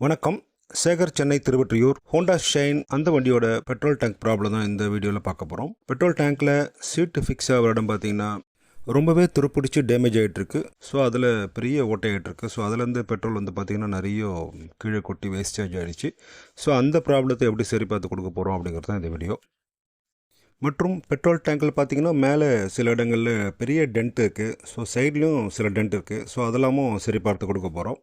வணக்கம். Sekar, Chennai Thiruvottiyur. Honda shine அந்த வண்டியோட பெட்ரோல் டேங்க் ப்ராப்ளம் தான் இந்த வீடியோவில் பார்க்க போகிறோம். பெட்ரோல் டேங்க்கில் சீட்டு ஃபிக்ஸ் ஆகிற இடம் பார்த்தீங்கன்னா ரொம்பவே துருப்பிடிச்சு டேமேஜ் ஆகிட்டுருக்கு. ஸோ அதில் பெரிய ஓட்டையாகிட்டுருக்கு. ஸோ அதுலேருந்து பெட்ரோல் பார்த்திங்கன்னா நிறைய கீழே கொட்டி வேஸ்டேஜ் ஆகிடுச்சு. ஸோ அந்த ப்ராப்ளத்தை எப்படி சரி பார்த்து கொடுக்க போகிறோம் அப்படிங்கிறது தான் இந்த வீடியோ. மற்றும் பெட்ரோல் டேங்கில் பார்த்திங்கன்னா மேலே சில இடங்களில் பெரிய டென்ட் இருக்குது. ஸோ சைட்லேயும் சில டென்ட் இருக்குது. ஸோ அதெல்லாமும் சரி பார்த்து கொடுக்க போகிறோம்.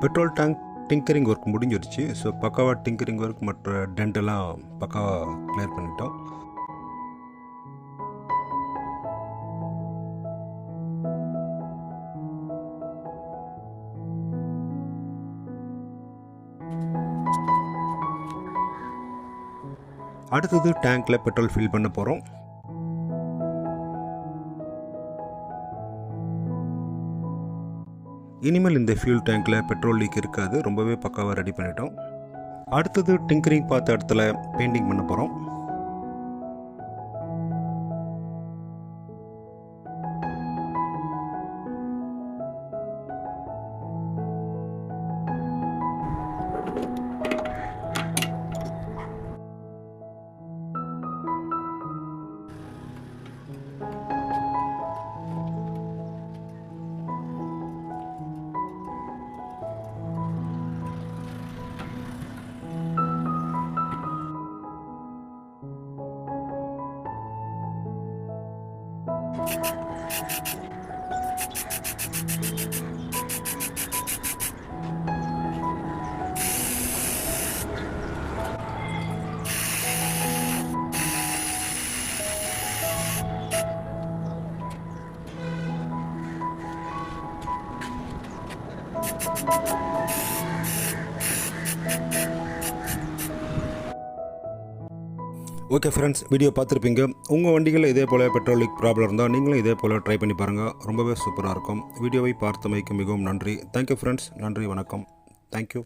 பெட்ரோல் டேங்க் டிங்கரிங் ஒர்க் முடிஞ்சிருச்சு. ஸோ பக்காவாக டிங்கரிங் ஒர்க் மற்ற டென்ட்டெல்லாம் பக்காவாக கிளியர் பண்ணிட்டோம். அடுத்தது டேங்க்கில் பெட்ரோல் ஃபில் பண்ண போகிறோம். இனிமேல் இந்த ஃபியூல் டேங்க்கில் பெட்ரோல் லீக் இருக்காது. ரொம்பவே பக்காவாக ரெடி பண்ணிட்டோம். அடுத்தது டிங்கரிங் பார்த்த இடத்துல பெயிண்டிங் பண்ண போகிறோம். ஓகே ஃப்ரெண்ட்ஸ், வீடியோ பார்த்துருப்பீங்க. உங்கள் வண்டிகளில் இதே போல் பெட்ரோல் லீக் ப்ராப்ளம் இருந்தால் நீங்களும் இதே போல் ட்ரை பண்ணி பாருங்கள். ரொம்பவே சூப்பராக இருக்கும். வீடியோவை பார்த்தமைக்கு மிகவும் நன்றி. Thank you friends. நன்றி, வணக்கம். தேங்க்யூ.